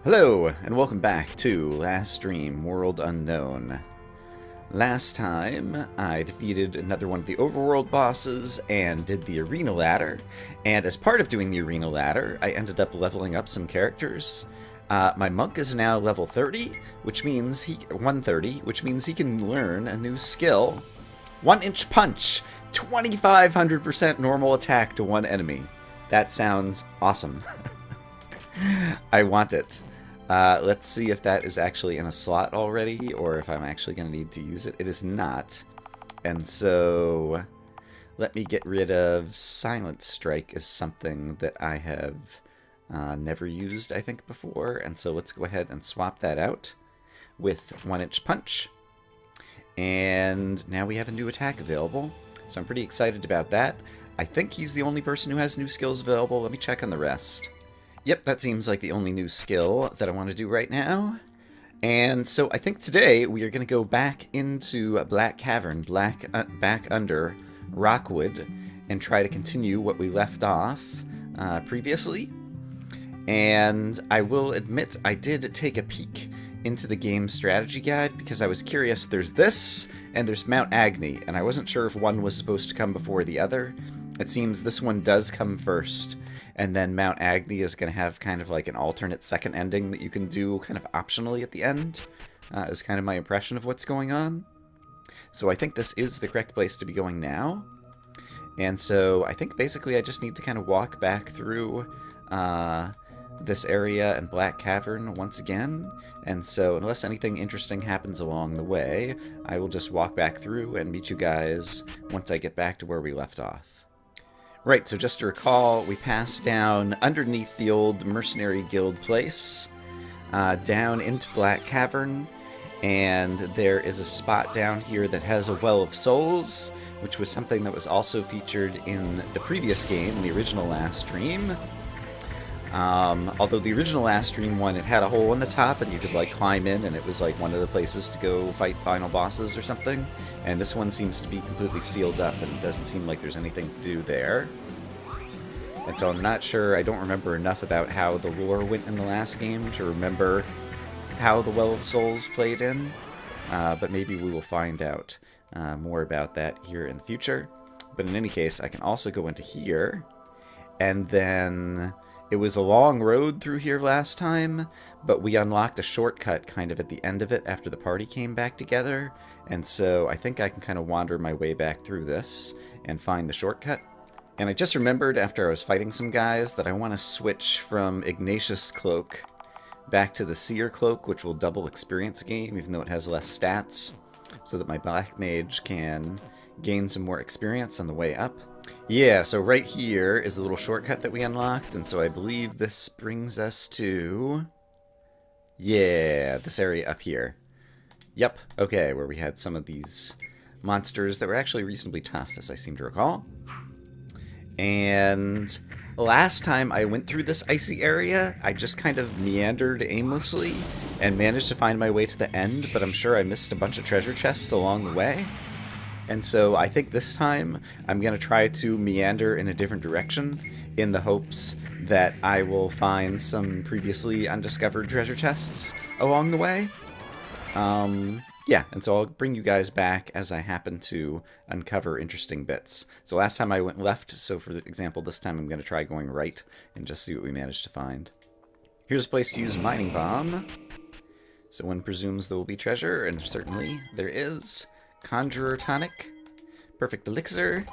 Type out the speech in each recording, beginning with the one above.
Hello, and welcome back to Last Stream World Unknown. Last time, I defeated another one of the overworld bosses and did the arena ladder. And as part of doing the arena ladder, I ended up leveling up some characters. My monk is now level 30, which means 130, which means he can learn a new skill. 1-inch punch! 2,500% normal attack to one enemy. That sounds awesome. I want it. Let's see if that is actually in a slot already, or if I'm actually going to need to use it. It is not. And so, let me get rid of Silent Strike as something that I have never used, I think, before. And so let's go ahead and swap that out with 1-inch punch. And now we have a new attack available. So I'm pretty excited about that. I think he's the only person who has new skills available. Let me check on the rest. Yep, that seems like the only new skill that I want to do right now. And so I think today we are going to go back into Black Cavern, back under Rockwood, and try to continue what we left off previously. And I will admit I did take a peek into the game strategy guide because I was curious. There's this, and there's Mount Agni, and I wasn't sure if one was supposed to come before the other. It seems this one does come first. And then Mount Agni is going to have kind of like an alternate second ending that you can do kind of optionally at the end, is kind of my impression of what's going on. So I think this is the correct place to be going now. And so I think basically I just need to kind of walk back through this area and Black Cavern once again. And so unless anything interesting happens along the way, I will just walk back through and meet you guys once I get back to where we left off. Right, so just to recall, we passed down underneath the old Mercenary Guild place, down into Black Cavern, and there is a spot down here that has a Well of Souls, which was something that was also featured in the previous game, the original Last Stream. Although the original Last Stream one, it had a hole in the top and you could like climb in, and it was like one of the places to go fight final bosses or something. And this one seems to be completely sealed up and it doesn't seem like there's anything to do there. And so I'm not sure, I don't remember enough about how the lore went in the last game to remember how the Well of Souls played in. But maybe we will find out more about that here in the future. But in any case, I can also go into here, and then it was a long road through here last time, but we unlocked a shortcut kind of at the end of it after the party came back together, and so I think I can kind of wander my way back through this and find the shortcut. And I just remembered after I was fighting some guys that I want to switch from Ignatius Cloak back to the Seer Cloak, which will double experience gain, even though it has less stats, so that my Black Mage can gain some more experience on the way up. Yeah, so right here is the little shortcut that we unlocked, and so I believe this brings us to, yeah, this area up here. Yep, okay, where we had some of these monsters that were actually reasonably tough, as I seem to recall. And last time I went through this icy area, I just kind of meandered aimlessly and managed to find my way to the end, but I'm sure I missed a bunch of treasure chests along the way. And so I think this time I'm going to try to meander in a different direction in the hopes that I will find some previously undiscovered treasure chests along the way. Yeah, and so I'll bring you guys back as I happen to uncover interesting bits. So last time I went left, so for example this time I'm going to try going right and just see what we managed to find. Here's a place to use a mining bomb. So one presumes there will be treasure, and certainly there is. Conjurer Tonic, Perfect Elixir,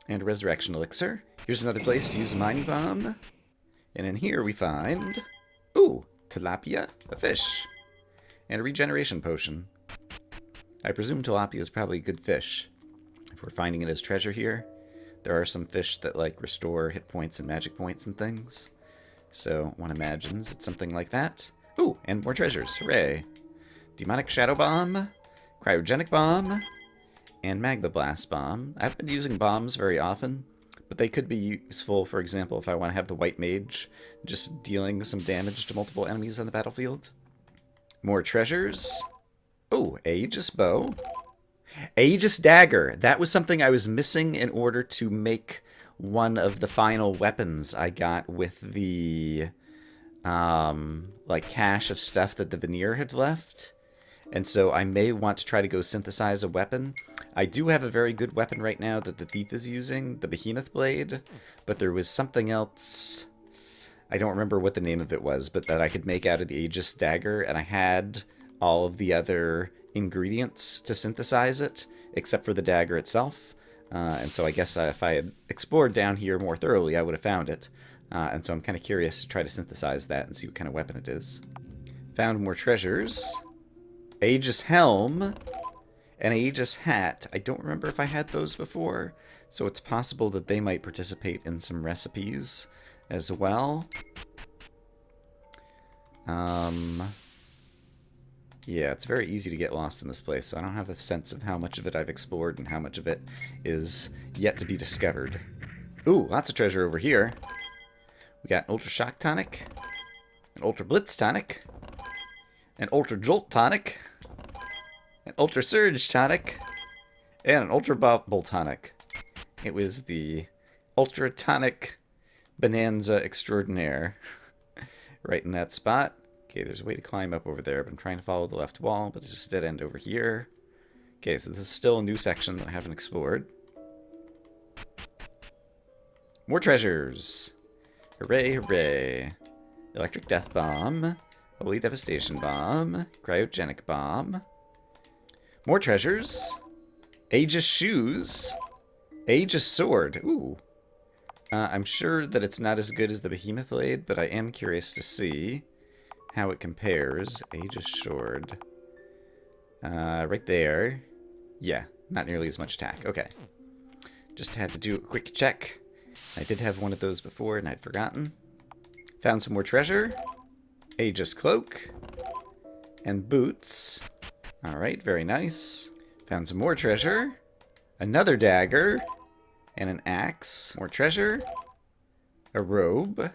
and Resurrection Elixir. Here's another place to use a mining bomb. And in here we find, ooh, tilapia, a fish, and a regeneration potion. I presume tilapia is probably a good fish. If we're finding it as treasure here, there are some fish that like restore hit points and magic points and things. So one imagines it's something like that. Ooh, and more treasures, hooray. Demonic Shadow Bomb, Cryogenic Bomb, and Magma Blast Bomb. I haven't been using bombs very often, but they could be useful, for example, if I want to have the White Mage just dealing some damage to multiple enemies on the battlefield. More treasures. Oh, Aegis Bow. Aegis Dagger. That was something I was missing in order to make one of the final weapons I got with the like cache of stuff that the Vanir had left. And so I may want to try to go synthesize a weapon. I do have a very good weapon right now that the thief is using, the behemoth blade, but there was something else, I don't remember what the name of it was, but that I could make out of the Aegis dagger, and I had all of the other ingredients to synthesize it, except for the dagger itself. And so I guess if I had explored down here more thoroughly, I would have found it. And so I'm kind of curious to try to synthesize that and see what kind of weapon it is. Found more treasures. Aegis helm and Aegis hat. I don't remember if I had those before, so it's possible that they might participate in some recipes as well. Yeah, it's very easy to get lost in this place, so I don't have a sense of how much of it I've explored and how much of it is yet to be discovered. Ooh, lots of treasure over here. We got an Ultra Shock Tonic, an Ultra Blitz Tonic, an Ultra Jolt Tonic, an Ultra Surge Tonic, and an Ultra Bubble Tonic. It was the Ultra Tonic Bonanza Extraordinaire. Right in that spot. Okay, there's a way to climb up over there, but I'm trying to follow the left wall, but it's just a dead end over here. Okay, so this is still a new section that I haven't explored. More treasures! Hooray, hooray. Electric Death Bomb. Holy Devastation Bomb. Cryogenic Bomb. More treasures. Aegis Shoes. Aegis Sword. Ooh. I'm sure that it's not as good as the Behemoth Blade, but I am curious to see how it compares. Aegis Sword. Right there. Yeah, not nearly as much attack. Okay. Just had to do a quick check. I did have one of those before, and I'd forgotten. Found some more treasure. Aegis Cloak. And boots. Alright, very nice. Found some more treasure. Another dagger. And an axe. More treasure. A robe.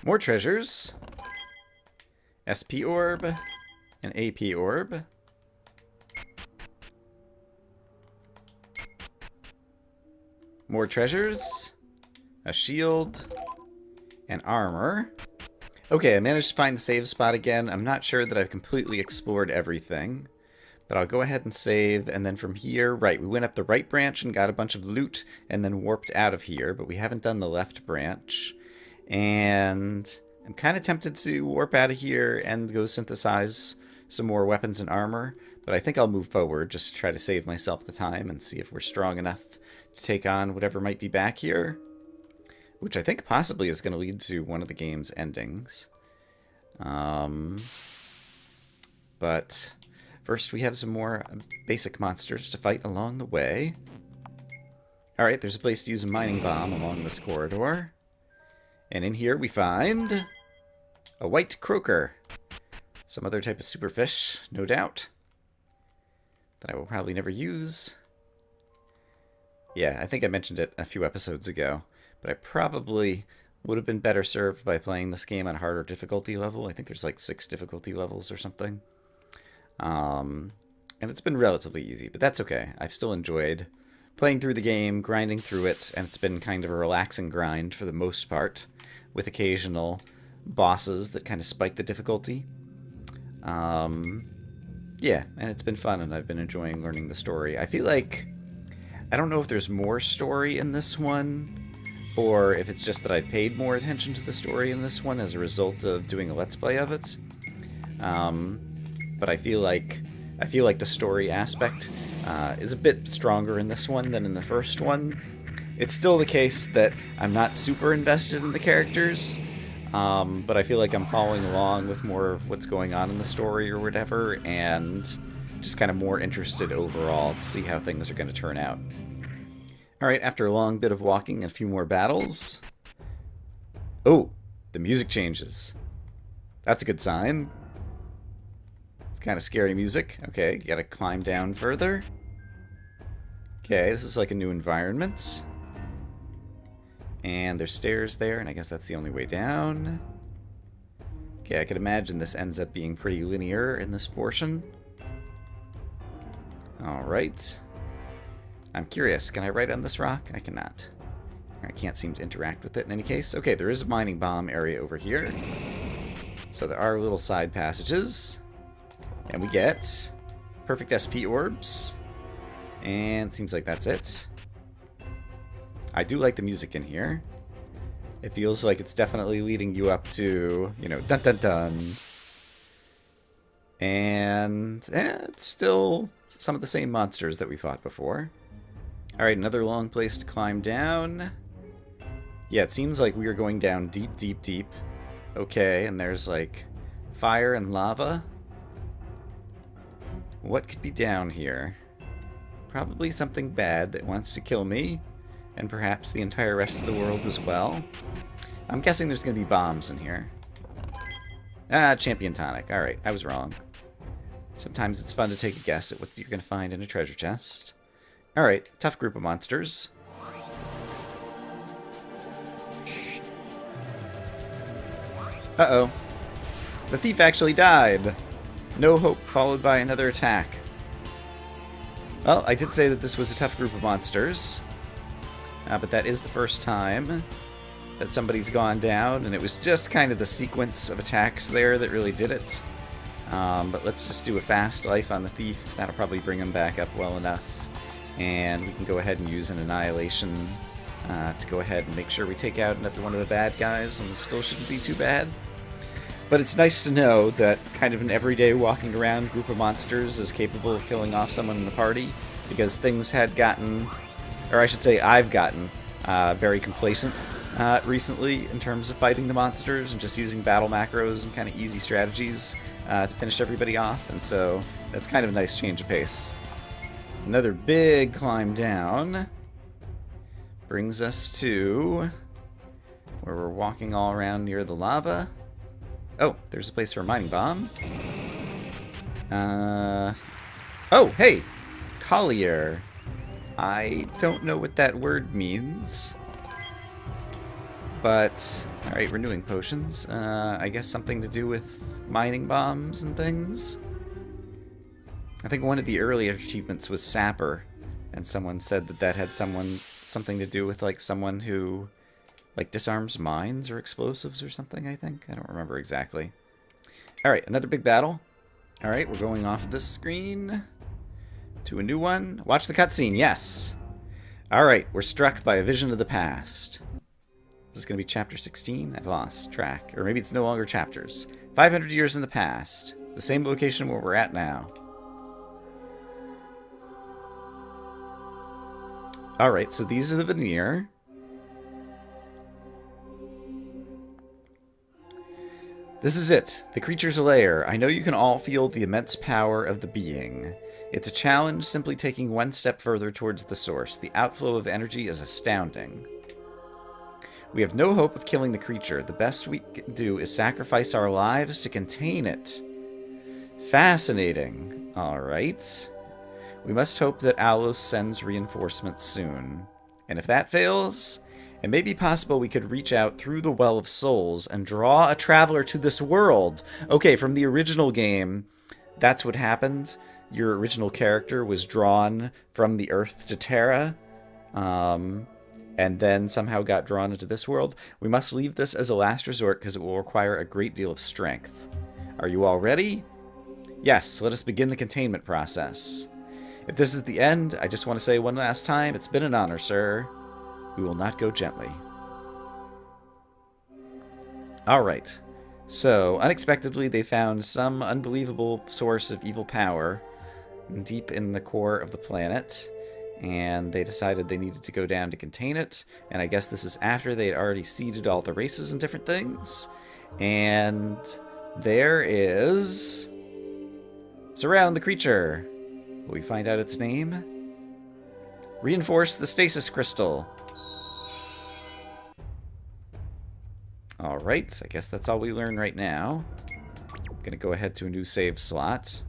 More treasures. SP orb. An AP orb. More treasures. A shield. And armor. Okay, I managed to find the save spot again. I'm not sure that I've completely explored everything. But I'll go ahead and save, and then from here, right, we went up the right branch and got a bunch of loot, and then warped out of here, but we haven't done the left branch. And I'm kind of tempted to warp out of here and go synthesize some more weapons and armor, but I think I'll move forward just to try to save myself the time and see if we're strong enough to take on whatever might be back here, which I think possibly is going to lead to one of the game's endings. But first, we have some more basic monsters to fight along the way. Alright, there's a place to use a mining bomb along this corridor. And in here we find a white croaker. Some other type of superfish, no doubt. That I will probably never use. Yeah, I think I mentioned it a few episodes ago. But I probably would have been better served by playing this game on a harder difficulty level. I think there's like 6 difficulty levels or something. And it's been relatively easy, but that's okay. I've still enjoyed playing through the game, grinding through it, and it's been kind of a relaxing grind for the most part, with occasional bosses that kind of spike the difficulty. Yeah, and it's been fun, and I've been enjoying learning the story. I feel like, I don't know if there's more story in this one, or if it's just that I've paid more attention to the story in this one as a result of doing a Let's Play of it. But I feel like the story aspect is a bit stronger in this one than in the first one. It's still the case that I'm not super invested in the characters, but I feel like I'm following along with more of what's going on in the story or whatever, and just kind of more interested overall to see how things are going to turn out. Alright, after a long bit of walking and a few more battles... Oh! The music changes. That's a good sign. Kind of scary music. Okay, gotta climb down further. Okay, this is like a new environment. And there's stairs there, and I guess that's the only way down. Okay, I could imagine this ends up being pretty linear in this portion. Alright. I'm curious, can I write on this rock? I cannot. I can't seem to interact with it in any case. Okay, there is a mining bomb area over here. So there are little side passages. And we get perfect SP orbs. And it seems like that's it. I do like the music in here. It feels like it's definitely leading you up to, you know, dun dun dun. And it's still some of the same monsters that we fought before. Alright, another long place to climb down. Yeah, it seems like we are going down deep, deep, deep. Okay, and there's like fire and lava. What could be down here? Probably something bad that wants to kill me, and perhaps the entire rest of the world as well. I'm guessing there's going to be bombs in here. Ah, champion tonic. Alright, I was wrong. Sometimes it's fun to take a guess at what you're going to find in a treasure chest. Alright, tough group of monsters. Uh-oh. The thief actually died. No hope, followed by another attack. Well, I did say that this was a tough group of monsters. But that is the first time that somebody's gone down, and it was just kind of the sequence of attacks there that really did it. But let's just do a fast life on the thief. That'll probably bring him back up well enough. And we can go ahead and use an annihilation to go ahead and make sure we take out another one of the bad guys, and this still shouldn't be too bad. But it's nice to know that kind of an everyday walking around group of monsters is capable of killing off someone in the party, because things had gotten, or I should say I've gotten, very complacent recently in terms of fighting the monsters and just using battle macros and kind of easy strategies to finish everybody off, and so that's kind of a nice change of pace. Another big climb down brings us to where we're walking all around near the lava. Oh, there's a place for a mining bomb. Oh, hey! Collier. I don't know what that word means. But, alright, renewing potions. I guess something to do with mining bombs and things? I think one of the earlier achievements was Sapper, and someone said that that had something to do with, like, someone who, like, disarms mines or explosives or something, I think? I don't remember exactly. Alright, another big battle. Alright, we're going off of this screen to a new one. Watch the cutscene, yes! Alright, we're struck by a vision of the past. This is going to be chapter 16? I've lost track. Or maybe it's no longer chapters. 500 years in the past. The same location where we're at now. Alright, so these are the Vanir. This is it. The creature's lair. I know you can all feel the immense power of the being. It's a challenge simply taking one step further towards the source. The outflow of energy is astounding. We have no hope of killing the creature. The best we can do is sacrifice our lives to contain it. Fascinating. Alright. We must hope that Alos sends reinforcements soon. And if that fails, it may be possible we could reach out through the Well of Souls and draw a traveler to this world. Okay, from the original game, that's what happened. Your original character was drawn from the Earth to Terra, and then somehow got drawn into this world. We must leave this as a last resort because it will require a great deal of strength. Are you all ready? Yes, let us begin the containment process. If this is the end, I just want to say one last time, it's been an honor, sir. We will not go gently. Alright. So, unexpectedly, they found some unbelievable source of evil power deep in the core of the planet, and they decided they needed to go down to contain it, and I guess this is after they had already seeded all the races and different things. And there is... Surround the creature! Will we find out its name? Reinforce the stasis crystal! Alright, I guess that's all we learn right now. I'm gonna go ahead to a new save slot.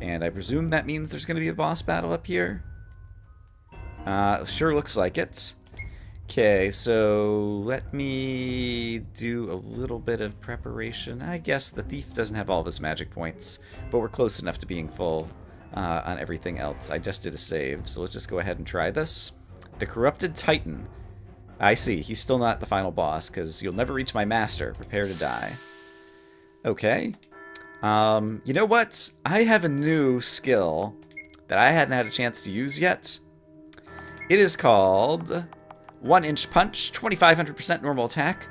And I presume that means there's gonna be a boss battle up here? Sure looks like it. Okay, so let me do a little bit of preparation. I guess the thief doesn't have all of his magic points, but we're close enough to being full on everything else. I just did a save, so let's just go ahead and try this. The Corrupted Titan. I see, he's still not the final boss, because you'll never reach my master. Prepare to die. Okay. You know what? I have a new skill that I hadn't had a chance to use yet. It is called 1-inch punch, 2500% normal attack.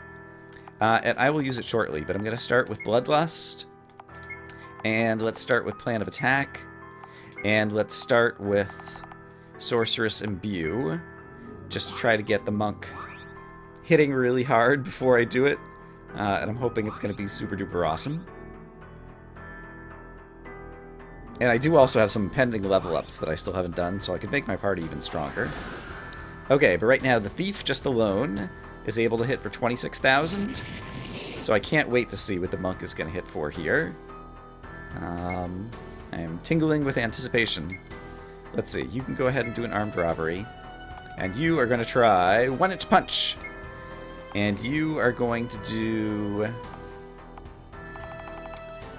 And I will use it shortly, but I'm going to start with Bloodlust. And let's start with Plan of Attack. And let's start with Sorceress Imbue, just to try to get the monk hitting really hard before I do it. And I'm hoping it's going to be super duper awesome. And I do also have some pending level ups that I still haven't done, so I could make my party even stronger. Okay, but right now the Thief just alone is able to hit for 26,000. So I can't wait to see what the monk is going to hit for here. I am tingling with anticipation. Let's see, you can go ahead and do an armed robbery. And you are going to try 1-inch punch. And you are going to do...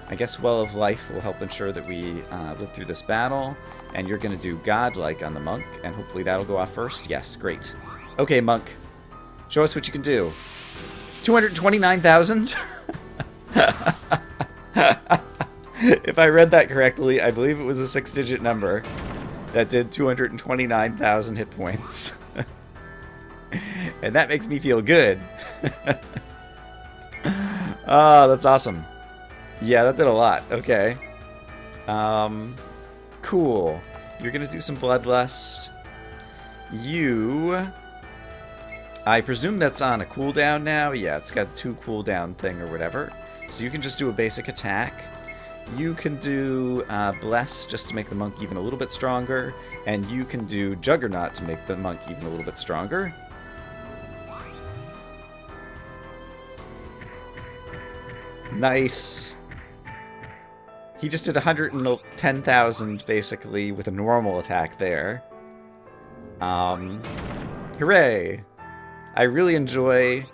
I guess Well of Life will help ensure that we live through this battle. And you're going to do Godlike on the monk, and hopefully that'll go off first. Yes, great. Okay, monk. Show us what you can do. 229,000? If I read that correctly, I believe it was a 6-digit number that did 229,000 hit points. And that makes me feel good. Oh, that's awesome. Yeah, that did a lot. Okay. Cool. You're going to do some Bloodlust. You... I presume that's on a cooldown now. Yeah, it's got 2 cooldown thing or whatever. So you can just do a basic attack. You can do Bless just to make the monk even a little bit stronger. And you can do Juggernaut to make the monk even a little bit stronger. Nice. He just did 110,000 basically with a normal attack there. Hooray! I really enjoy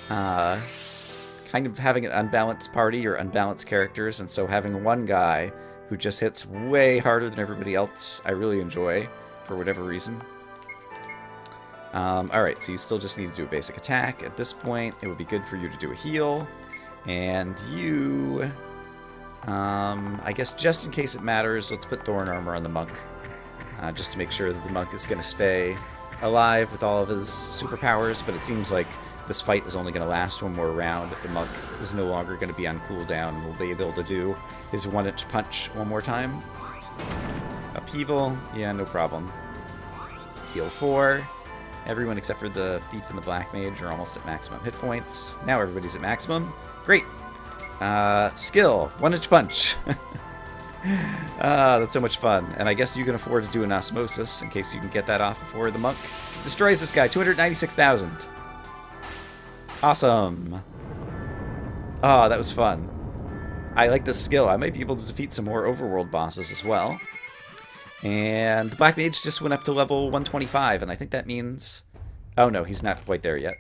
kind of having an unbalanced party or unbalanced characters, and so having one guy who just hits way harder than everybody else, I really enjoy for whatever reason. Alright, so you still just need to do a basic attack. At this point, it would be good for you to do a heal. And you... I guess just in case it matters, let's put Thorn Armor on the monk. Just to make sure that the monk is going to stay alive with all of his superpowers, but it seems like this fight is only going to last one more round if the monk is no longer going to be on cooldown and will be able to do his 1-inch punch one more time. Upheaval, yeah, no problem. Heal 4. Everyone except for the Thief and the Black Mage are almost at maximum hit points. Now everybody's at maximum. Great! Skill, 1-inch punch. That's so much fun. And I guess you can afford to do an Osmosis in case you can get that off before the monk destroys this guy. 296,000. Awesome. Oh, that was fun. I like this skill. I might be able to defeat some more overworld bosses as well. And the Black Mage just went up to level 125, and I think that means... Oh no, he's not quite there yet.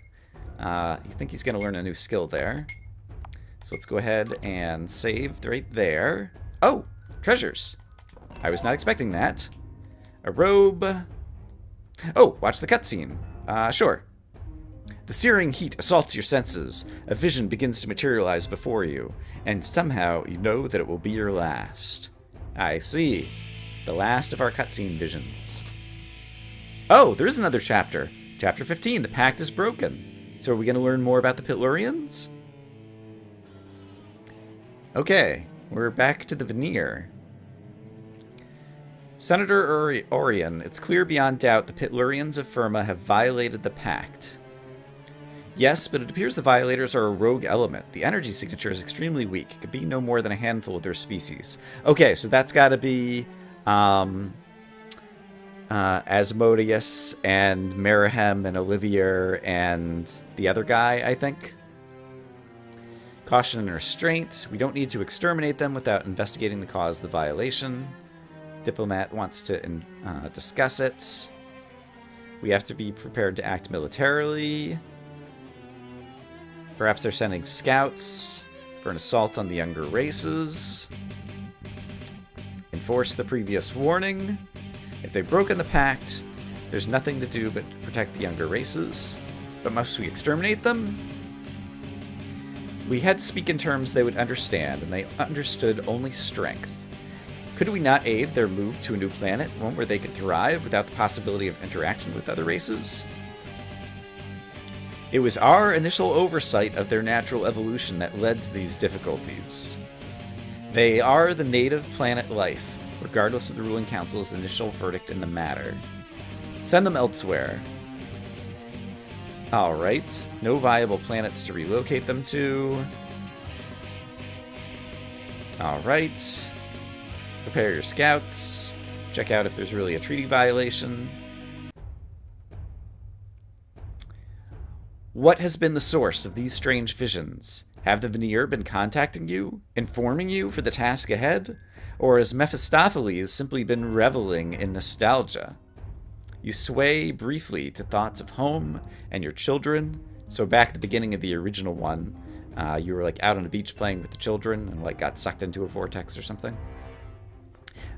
I think he's going to learn a new skill there. So let's go ahead and save right there. Oh, treasures. I was not expecting that. A robe. Oh, watch the cutscene. Sure. The searing heat assaults your senses. A vision begins to materialize before you, and somehow you know that it will be your last. I see. The last of our cutscene visions. Oh, there is another chapter. Chapter 15, the pact is broken. So are we going to learn more about the Pitlurians? Okay, we're back to the Vanir. Senator Orion, it's clear beyond doubt the Pitlurians of Firma have violated the pact. Yes, but it appears the violators are a rogue element. The energy signature is extremely weak. It could be no more than a handful of their species. Okay, so that's got to be Asmodeus and Marahem and Olivier and the other guy, I think. Caution and restraint. We don't need to exterminate them without investigating the cause of the violation. Diplomat wants to discuss it. We have to be prepared to act militarily. Perhaps they're sending scouts for an assault on the younger races. Enforce the previous warning. If they've broken the pact, there's nothing to do but protect the younger races. But must we exterminate them? We had to speak in terms they would understand, and they understood only strength. Could we not aid their move to a new planet, one where they could thrive without the possibility of interaction with other races? It was our initial oversight of their natural evolution that led to these difficulties. They are the native planet life, regardless of the ruling council's initial verdict in the matter. Send them elsewhere. Alright, no viable planets to relocate them to. Alright. Prepare your scouts. Check out if there's really a treaty violation. What has been the source of these strange visions? Have the Vanir been contacting you, informing you for the task ahead? Or has Mephistopheles simply been reveling in nostalgia? You sway briefly to thoughts of home and your children. So back at the beginning of the original one, you were like out on a beach playing with the children and like got sucked into a vortex or something.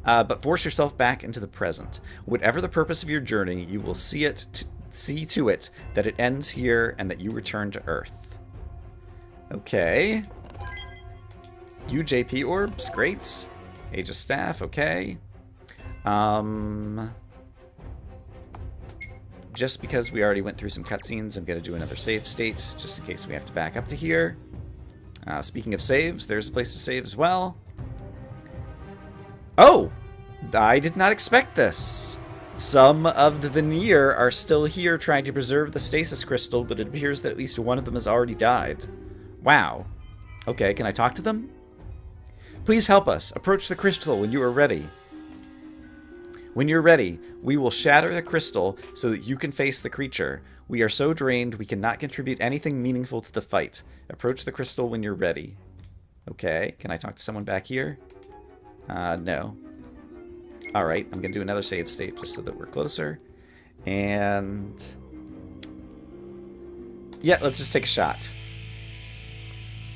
But force yourself back into the present. Whatever the purpose of your journey, you will see to it that it ends here and that you return to Earth. Okay. UJP orbs, great. Age of Staff, okay. Just because we already went through some cutscenes, I'm going to do another save state, just in case we have to back up to here. Speaking of saves, there's a place to save as well. Oh! I did not expect this. Some of the Vanir are still here trying to preserve the stasis crystal, but it appears that at least one of them has already died. Wow. Okay, can I talk to them? Please help us. Approach the crystal when you are ready. When you're ready, we will shatter the crystal so that you can face the creature. We are so drained we cannot contribute anything meaningful to the fight. Approach the crystal when you're ready. Okay, can I talk to someone back here? No. Alright, I'm going to do another save state just so that we're closer. And... yeah, let's just take a shot.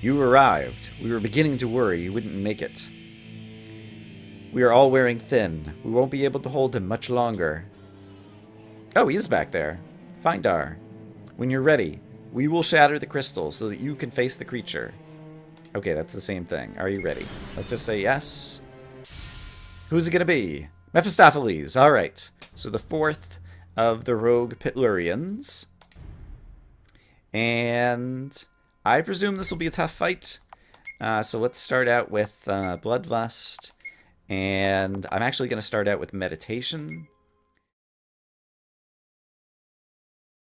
You arrived. We were beginning to worry you wouldn't make it. We are all wearing thin. We won't be able to hold him much longer. Oh, he is back there. Findar. When you're ready, we will shatter the crystal so that you can face the creature. Okay, that's the same thing. Are you ready? Let's just say yes. Who's it gonna be? Mephistopheles. Alright. So the fourth of the rogue Pitlurians. And I presume this will be a tough fight. So let's start out with Bloodlust. And I'm actually going to start out with Meditation.